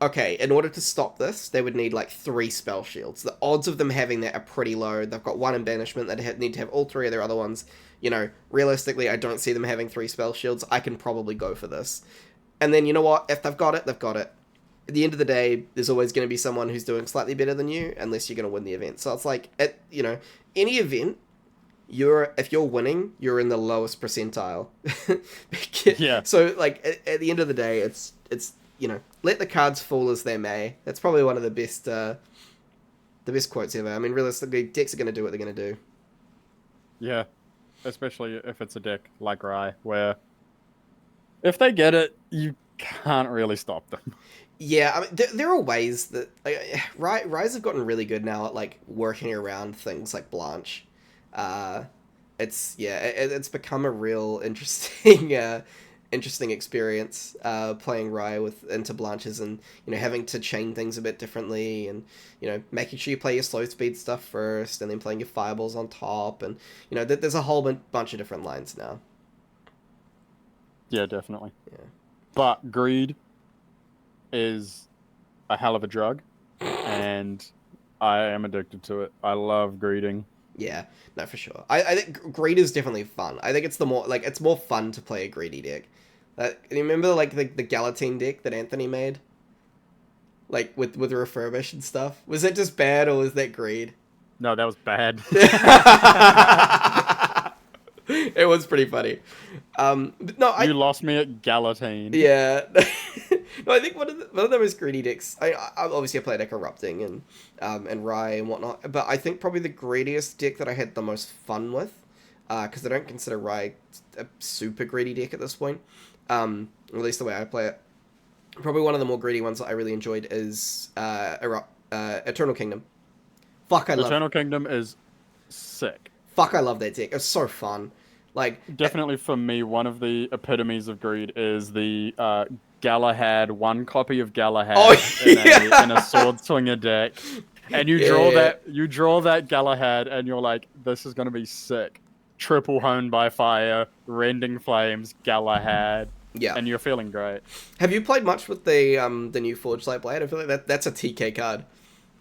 okay, in order to stop this, they would need like 3 spell shields. The odds of them having that are pretty low. They've got 1 in banishment. They need to have all 3 of their other ones. Realistically, I don't see them having 3 spell shields. I can probably go for this. And then, you know what? If they've got it, they've got it. At the end of the day, there's always going to be someone who's doing slightly better than you, unless you're going to win the event. So it's like, any event, if you're winning, you're in the lowest percentile. Yeah. So, like, at the end of the day, it's let the cards fall as they may. That's probably one of the best quotes ever. I mean, realistically, decks are going to do what they're going to do. Yeah, especially if it's a deck like Rye, where if they get it, you can't really stop them. Yeah, I mean, there are ways that Rise have gotten really good now at like working around things like Blanche. Uh, it's become a real interesting interesting experience playing Rye with into Blanches and having to chain things a bit differently and making sure you play your slow speed stuff first and then playing your fireballs on top and there's a whole bunch of different lines now. Yeah, definitely. Yeah. But greed is a hell of a drug, and I am addicted to it. I love greeting. Yeah, no, for sure. I think greed is definitely fun. I think it's more fun to play a greedy deck. You remember like the Galatine deck that Anthony made, like with refurbish and stuff. Was it just bad or was that greed? No, that was bad. It was pretty funny. But no, You lost me at Galatine. Yeah. No, I think one of the most greedy decks. I obviously I played like Erupting and Rye and whatnot, but I think probably the greediest deck that I had the most fun with, because I don't consider Rye a super greedy deck at this point, or at least the way I play it. Probably one of the more greedy ones that I really enjoyed is Eternal Kingdom. Fuck, I love Eternal Kingdom is sick. Fuck, I love that deck. It's so fun. Like Definitely for me, one of the epitomes of greed is the Galahad, one copy of Galahad in a sword swinger deck. And you draw that Galahad and you're like, this is gonna be sick. Triple Honed by Fire, Rending Flames, Galahad. Yeah. And you're feeling great. Have you played much with the new Forge Light Blade? I feel like that's a TK card.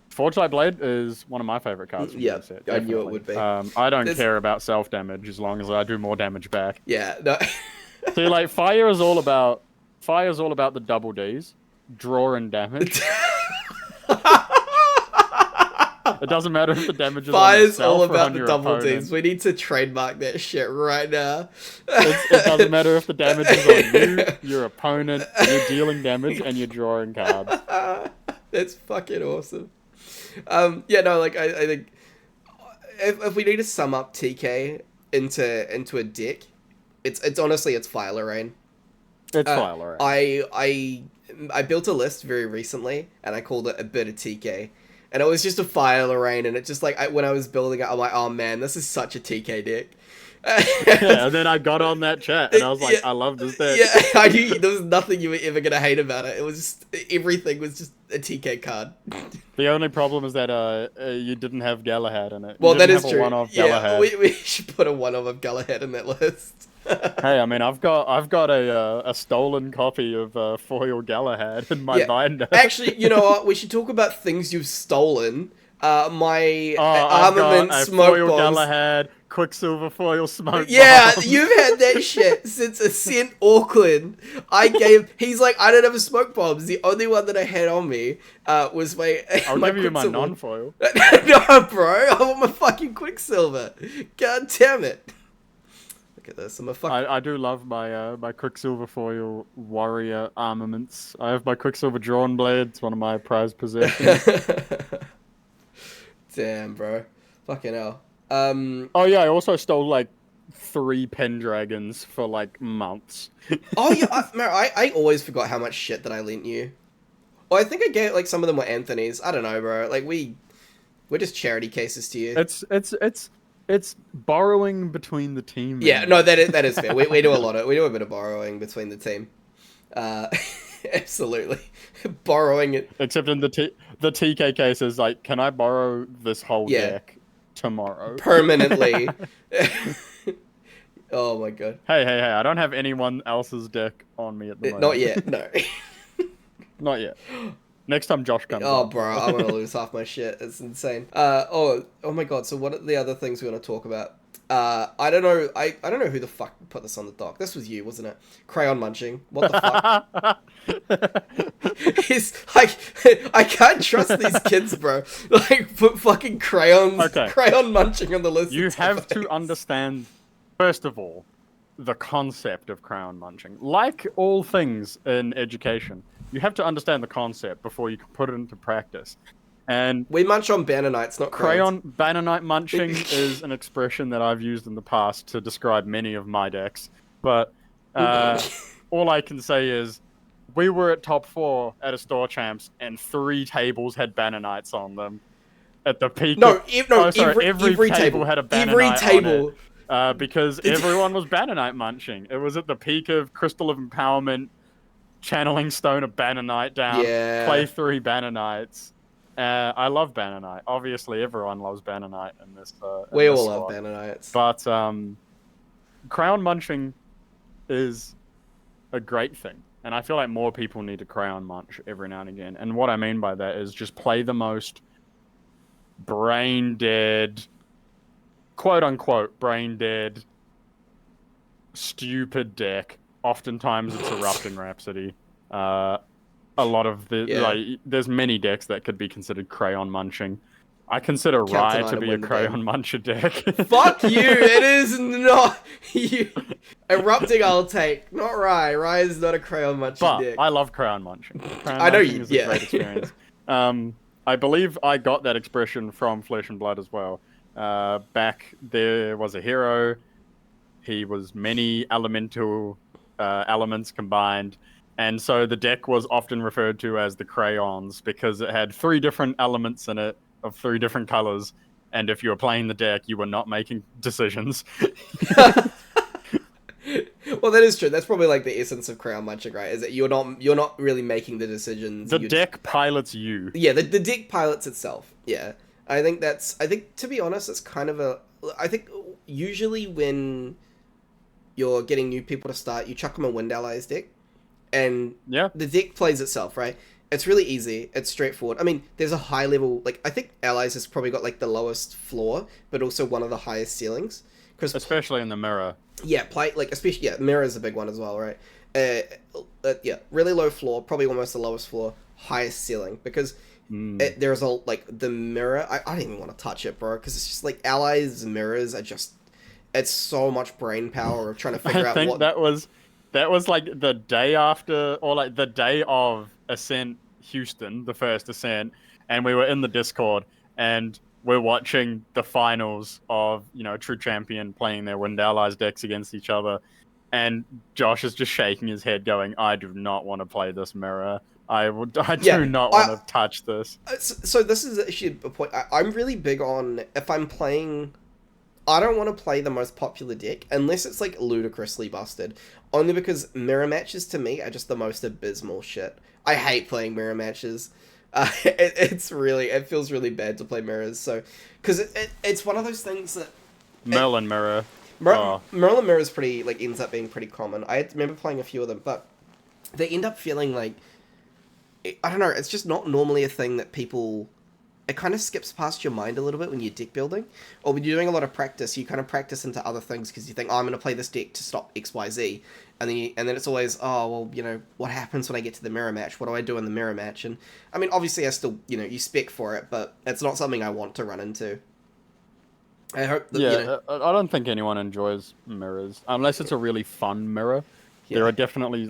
Forge Light Blade is one of my favorite cards from the set. I knew it would be. I don't care about self damage as long as I do more damage back. Yeah, no. See, like fire is all about the double Ds, draw and damage. It doesn't matter if the damage is Fire's on all yourself or about on the your double opponent. Ds. We need to trademark that shit right now. It doesn't matter if the damage is on you, your opponent, you're dealing damage and you're drawing cards. That's fucking awesome. Yeah, no, like I think if we need to sum up TK into a deck, it's honestly it's Fire Lorraine. It's Fire Lorraine. I built a list very recently and I called it a bit of TK. And it was just a Fire Lorraine, and it just like when I was building it, I'm like, oh man, this is such a TK deck. Yeah, and then I got on that chat, and I was like, yeah, I love this deck. Yeah, I knew there was nothing you were ever gonna hate about it. It was just everything was just a TK card. The only problem is that you didn't have Galahad in it. Well, that is have true. One-off Yeah, Galahad. we should put a one of Galahad in that list. Hey, I mean, I've got a stolen copy of Foil Galahad in my binder. Actually, you know what? We should talk about things you've stolen. My I've armament got a smoke Foil bombs. Galahad, Quicksilver Foil smoke Yeah, bomb. you've had that shit since Ascent Auckland. He's like, I don't have a smoke bombs. The only one that I had on me was my. I'll my give you my Quicksilver. non-foil. No, bro, I want my fucking Quicksilver. God damn it. Look at this. I'm a fucking. I do love my my Quicksilver Foil warrior armaments. I have my Quicksilver Drawn Blade. It's one of my prized possessions. Damn, bro. Fucking hell. Oh yeah, I also stole like 3 Pendragons for like months. Oh yeah, I always forgot how much shit that I lent you. Well, I think I gave like some of them were Anthony's. I don't know, bro. Like we're just charity cases to you. It's borrowing between the team. Yeah, no, that is fair. We do a bit of borrowing between the team. Absolutely, borrowing it. Except in the TK case is like, can I borrow this whole deck tomorrow permanently? Oh my god. Hey! I don't have anyone else's deck on me at the moment. Not yet. No. Not yet. Next time Josh comes. Oh, up. bro, I'm gonna lose half my shit. It's insane. Oh my god. So what are the other things we want to talk about? I don't know. I don't know who the fuck put this on the doc. This was you, wasn't it? Crayon munching. What the fuck? He's like, I can't trust these kids, bro. Like, put fucking crayon munching on the list. You have to understand, first of all, the concept of crayon munching. Like all things in education, you have to understand the concept before you can put it into practice. And We munch on Banner Knights, not crayons. Crayon Banner Knight munching is an expression that I've used in the past to describe many of my decks. But all I can say is we were at top 4 at a store champs, and 3 tables had Banner Knights on them. At the peak every table had a Banner Knight on it. Because everyone was Banner Knight munching. It was at the peak of Crystal of Empowerment, channeling Stone of Banner Knight down, play 3 Banner Knights. I love Banner Knight. Obviously, everyone loves Banner Knight in this. We all love Banner Knights. But Crayon munching is a great thing. And I feel like more people need to Crayon munch every now and again. And what I mean by that is just play the most brain dead, quote unquote, brain dead, stupid deck. Oftentimes it's Erupting Rhapsody. A lot of the there's many decks that could be considered Crayon munching. I consider Rye to be a Crayon muncher deck. Fuck you! It is not you. Erupting, I'll take. Not Rye. Rye is not a Crayon munching deck. I love Crayon munching. Crayon I know munching you. is a great experience. I believe I got that expression from Flesh and Blood as well. Back there was a hero. He was many elemental elements combined. And so the deck was often referred to as the Crayons because it had 3 different elements in it of 3 different colors. And if you were playing the deck, you were not making decisions. Well, that is true. That's probably like the essence of Crayon munching, right? Is that you're not really making the decisions. The deck pilots you. Yeah, the deck pilots itself. Yeah. I think to be honest, it's kind of I think usually when you're getting new people to start, you chuck them a Wind Allies deck. And the deck plays itself, right? It's really easy. It's straightforward. I mean, there's a high level... Like, I think Allies has probably got, like, the lowest floor, but also one of the highest ceilings. Especially in the mirror. Yeah, especially... Yeah, mirror is a big one as well, right? Yeah, really low floor, probably almost the lowest floor, highest ceiling. Because there's a... Like, the mirror... I don't even want to touch it, bro, because it's just, like, Allies mirrors are just... It's so much brain power of trying to figure out what... I think that was like the day after, or like the day of Ascent Houston, the first Ascent, and we were in the Discord, and we're watching the finals of, True Champion playing their Wind Allies decks against each other, and Josh is just shaking his head going, I do not want to play this mirror. I do not want to touch this. So this is actually a point. I'm really big on, if I'm playing... I don't want to play the most popular deck unless it's like ludicrously busted. Only because mirror matches to me are just the most abysmal shit. I hate playing mirror matches. It feels really bad to play mirrors. So, because it's one of those things that Merlin mirror. Merlin mirror is pretty ends up being pretty common. I remember playing a few of them, but they end up feeling like, I don't know. It's just not normally a thing that people. It kind of skips past your mind a little bit when you're deck building. Or when you're doing a lot of practice, you kind of practice into other things because you think, I'm going to play this deck to stop XYZ. And then it's always, what happens when I get to the mirror match? What do I do in the mirror match? And, I mean, obviously I still, you spec for it, but it's not something I want to run into. I hope that, I don't think anyone enjoys mirrors. Unless it's a really fun mirror. Yeah. There are definitely,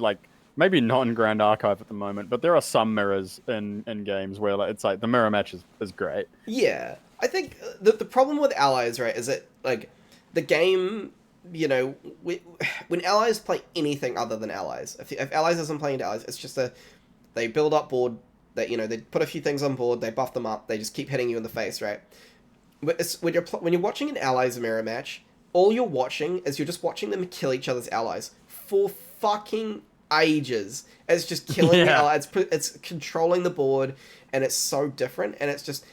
maybe not in Grand Archive at the moment, but there are some mirrors in games where it's like the mirror match is great. Yeah. I think the problem with Allies, right, is that, the game, when Allies play anything other than Allies, if Allies isn't playing Allies, it's just they build up board, they put a few things on board, they buff them up, they just keep hitting you in the face, right? But when you're watching an Allies mirror match, all you're watching is you're just watching them kill each other's allies for fucking ages. It's just killing the allies. It's controlling the board, and it's so different. And it's just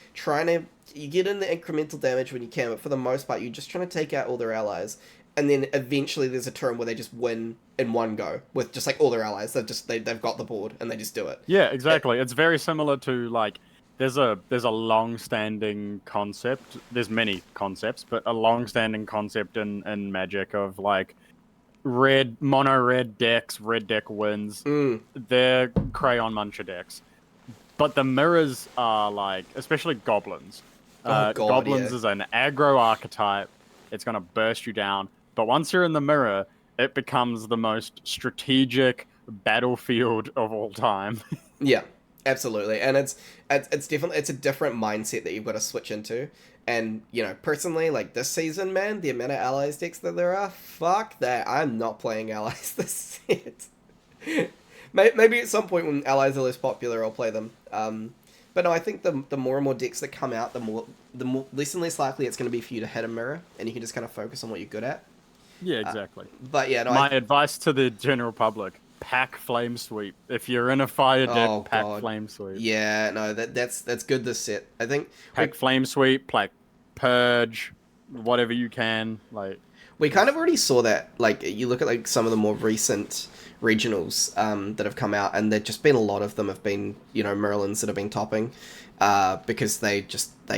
you get in the incremental damage when you can, but for the most part, you're just trying to take out all their allies. And then eventually, there's a turn where they just win in one go with just all their allies. They've got the board and they just do it. Yeah, exactly. It's very similar to there's a long-standing concept. There's many concepts, but a long-standing concept in Magic of mono red decks, red deck wins. They're Crayon muncher decks. But the mirrors are especially goblins. Goblins is an aggro archetype. It's going to burst you down. But once you're in the mirror, it becomes the most strategic battlefield of all time. Yeah. Absolutely, and it's definitely it's a different mindset that you've got to switch into. And you know, personally, like this season, man, the amount of allies decks that there are, fuck that. I'm not playing allies this set. Maybe at some point when allies are less popular, I'll play them. But no, I think the more and more decks that come out, the more less and less likely it's going to be for you to hit a mirror, and you can just kind of focus on what you're good at. Yeah, exactly. But yeah, no, my advice to the general public: pack flame sweep. If you're in a fire deck, pack flame sweep. Yeah, no, that's good this set. I think pack flame sweep, like purge, whatever you can. Like we kind of already saw that. Like you look at like some of the more recent regionals that have come out, and there've just been a lot of them have been, you know, Merlins that have been topping because they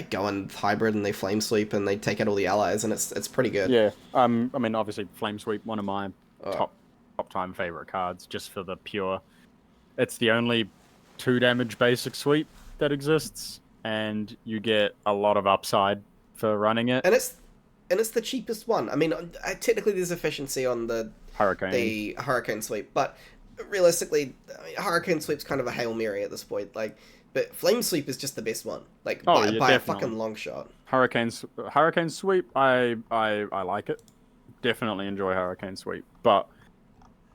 go in hybrid and they flame sweep and they take out all the allies, and it's pretty good. Yeah, I mean obviously flame sweep, one of my top time favorite cards, just for the pure. It's the only 2 damage basic sweep that exists, and you get a lot of upside for running it. And it's the cheapest one. I mean, technically there's efficiency on the Hurricane sweep, but realistically, I mean, Hurricane sweep's kind of a Hail Mary at this point. Like, but flame sweep is just the best one. Like by a fucking long shot. Hurricane sweep, I like it. Definitely enjoy Hurricane sweep, but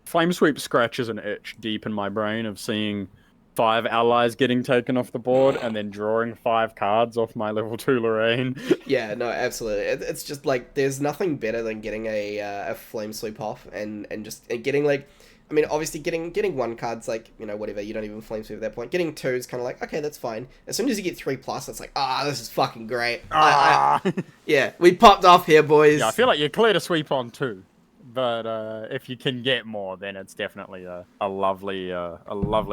flame sweep scratches an itch deep in my brain of seeing 5 allies getting taken off the board and then drawing 5 cards off my level 2 Lorraine. Yeah, no, absolutely. It's just like there's nothing better than getting a flame sweep off and getting like, I mean, obviously getting 1 card's like, you know, whatever, you don't even flame sweep at that point. Getting 2 is kind of like, okay, that's fine. As soon as you get 3+, it's like, this is fucking great. Yeah, we popped off here, boys. Yeah, I feel like you're clear to sweep on 2. But if you can get more, then it's definitely a lovely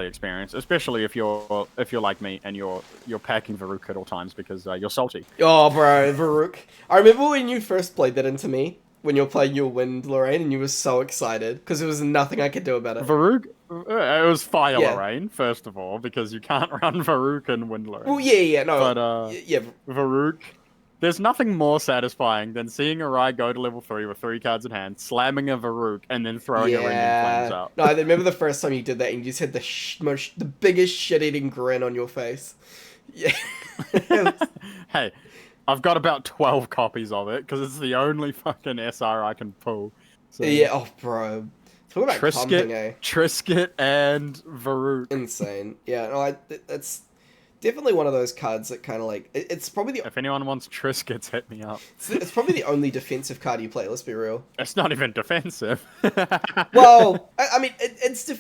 experience, especially if you're like me and you're packing Varuk at all times because you're salty. Oh, bro, Varuk! I remember when you first played that into me when you're playing your Wind Lorraine, and you were so excited because there was nothing I could do about it. Varuk, it was Fire Lorraine first of all because you can't run Varuk and Wind Lorraine. Well, yeah, no, but Varuk. There's nothing more saticifying than seeing a Rai go to level 3 with 3 cards in hand, slamming a Varuk, and then throwing a Ring in Flames out. No, I remember the first time you did that, and you just had the biggest shit-eating grin on your face. Yeah. Hey, I've got about 12 copies of it, because it's the only fucking SR I can pull. So. Yeah, bro. Talk about pumping, eh? Trisket and Varuk. Insane. Yeah, no, it's definitely one of those cards that kind of like it's probably the. If anyone wants Triskets, hit me up. It's probably the only defensive card you play. Let's be real. It's not even defensive. Well, I mean, it's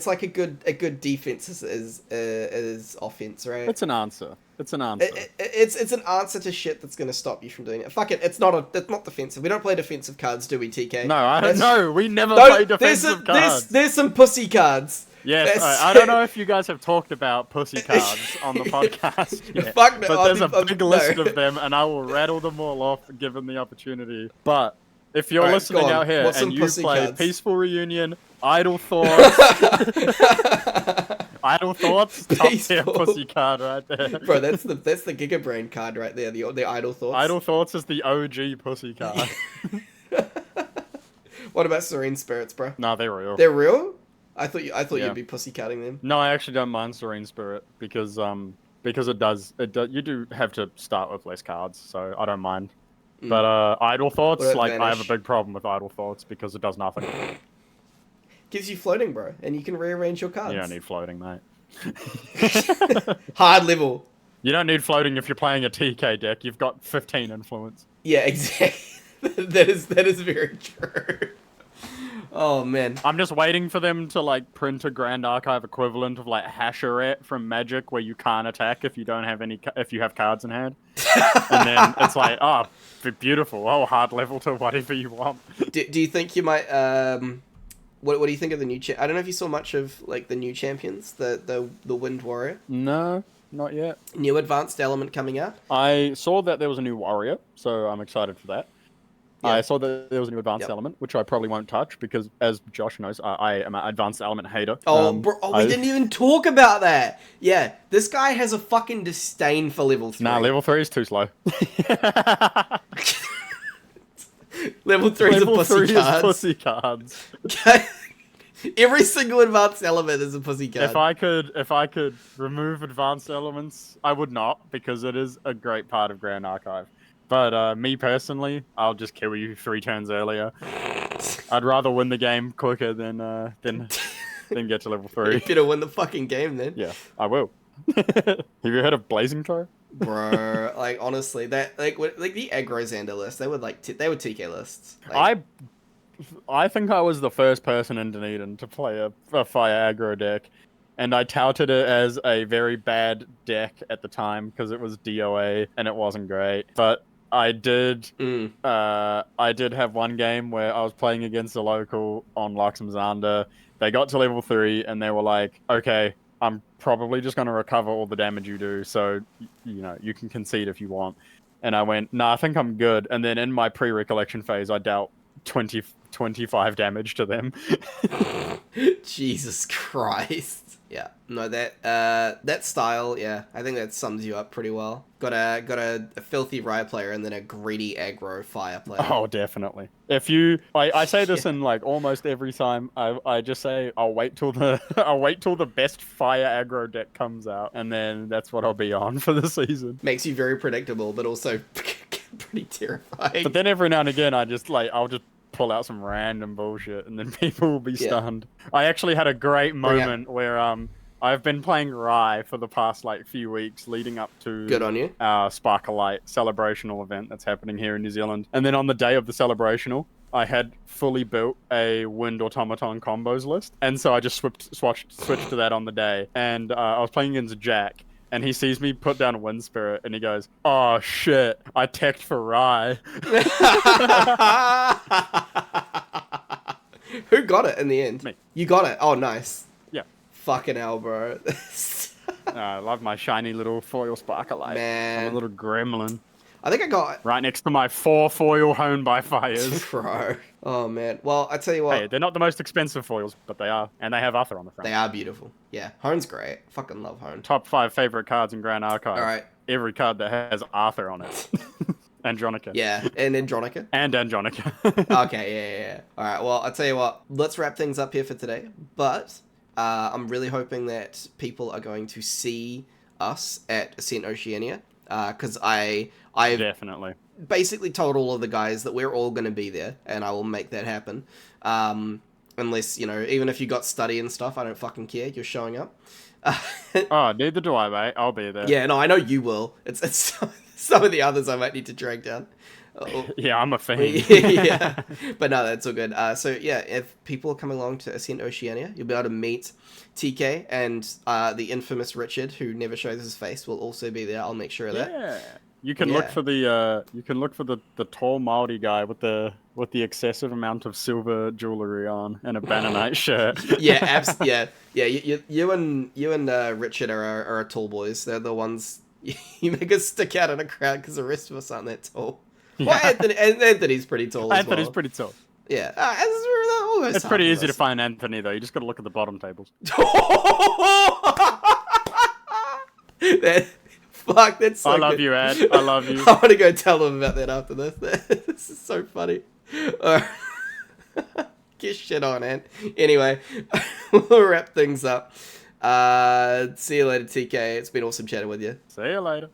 like a good defense is offense, right? It's an answer. It's an answer. It's an answer to shit that's gonna stop you from doing it. Fuck it. It's not defensive. We don't play defensive cards, do we, TK? No, I don't know. We never play defensive cards. There's some pussy cards. Yes, I don't know if you guys have talked about pussy cards on the podcast yet, Fuck no, but there's a big list of them, and I will rattle them all off given the opportunity. But if you're listening out here and you play cards? Peaceful Reunion, Idle Thoughts, Idle Thoughts, top tier pussy card right there. Bro, that's the Giga Brain card right there. The Idle Thoughts. Idle Thoughts is the OG pussy card. What about Serene Spirits, bro? Nah, they're real. They're real? I thought you'd be pussycatting them. No, I actually don't mind Serene Spirit because it does you do have to start with less cards, so I don't mind. But Idle Thoughts, like Vanish? I have a big problem with Idle Thoughts because it does nothing. Gives you floating, bro, and you can rearrange your cards. You don't need floating, mate. Hard level. You don't need floating if you're playing a TK deck. You've got 15 influence. Yeah, exactly. that is very true. Oh man, I'm just waiting for them to like print a Grand Archive equivalent of like Hasharet from Magic, where you can't attack if you don't have if you have cards in hand, and then it's like, oh, beautiful, hard level to whatever you want. Do you think you might what do you think of the new I don't know if you saw much of like the new champions, the Wind Warrior. No, not yet. New advanced element coming out. I saw that there was a new warrior, so I'm excited for that. Yeah. I saw that there was a new advanced element, which I probably won't touch because, as Josh knows, I am an advanced element hater. We didn't even talk about that. Yeah, this guy has a fucking disdain for level 3. Nah, level 3 is too slow. Level 3 is pussy cards. Every single advanced element is a pussy card. If I could remove advanced elements, I would not, because it is a great part of Grand Archive. But me personally, I'll just kill you 3 turns earlier. I'd rather win the game quicker than get to level 3. You better win the fucking game then. Yeah, I will. Have you heard of Blazing Throw? Bro, like honestly, that like the aggro Xander list, they were like they were TK lists. Like, I think I was the first person in Dunedin to play a fire aggro deck, and I touted it as a very bad deck at the time because it was DOA and it wasn't great. But I did have one game where I was playing against a local on Luxem Xander. They got to level 3 and they were like, okay, I'm probably just going to recover all the damage you do, so, you know, you can concede if you want. And I went, nah, I think I'm good. And then in my pre-recollection phase, I dealt 25 damage to them. Jesus Christ. Yeah, no, that style, yeah, I think that sums you up pretty well. Got a filthy riot player and then a greedy aggro fire player. Oh, definitely. I say this in like almost every time. I just say I'll wait till the best fire aggro deck comes out, and then that's what I'll be on for the season. Makes you very predictable, but also pretty terrifying. But then every now and again, I'll just pull out some random bullshit, and then people will be stunned. I actually had a great moment where I've been playing Rye for the past few weeks leading up to Good on you. Our Sparklight celebrational event that's happening here in New Zealand. And then on the day of the celebrational, I had fully built a Wind Automaton combos list, and so I just switched to that on the day. And I was playing against Jack, and he sees me put down a Wind Spirit, and he goes, "Oh shit, I teched for Rye." Who got it in the end? Me. You got it? Oh, nice. Yeah. Fucking hell, bro. I love my shiny little foil Sparklight. Man. I'm a little gremlin. I think I got... Right next to my 4 foil Honed by Fires. Bro. Oh, man. Well, I tell you what. Hey, they're not the most expensive foils, but they are. And they have Arthur on the front. They are beautiful. Yeah. Hone's great. Fucking love Hone. Top 5 favorite cards in Grand Archive. All right. Every card that has Arthur on it. Andronica. Yeah, and Andronica. And Andronica. Okay, yeah. All right, well, I'll tell you what. Let's wrap things up here for today. But I'm really hoping that people are going to see us at Ascent Oceania. Because I definitely basically told all of the guys that we're all going to be there, and I will make that happen. Unless, you know, even if you got study and stuff, I don't fucking care. You're showing up. Oh, neither do I, mate. I'll be there. Yeah, no, I know you will. It's some of the others I might need to drag down. Oh. Yeah, I'm a fan. Yeah, but no, that's all good. So yeah, if people are coming along to Ascent Oceania, you'll be able to meet TK and the infamous Richard, who never shows his face, will also be there. I'll make sure of that. Yeah, you can look for the tall Māori guy with the excessive amount of silver jewelry on and a Banner Knight shirt. Yeah, You and Richard are tall boys. They're the ones you make us stick out in a crowd because the rest of us aren't that tall. Yeah. Well, Anthony's pretty tall. Anthony's pretty tall. Yeah, it's pretty easy to find Anthony though. You just got to look at the bottom tables. That's so I love good. you, Ad. I love you. I want to go tell them about that after this. This is so funny. Get shit on, Ant. Anyway, we'll wrap things up. See you later, TK. It's been awesome chatting with you. See you later.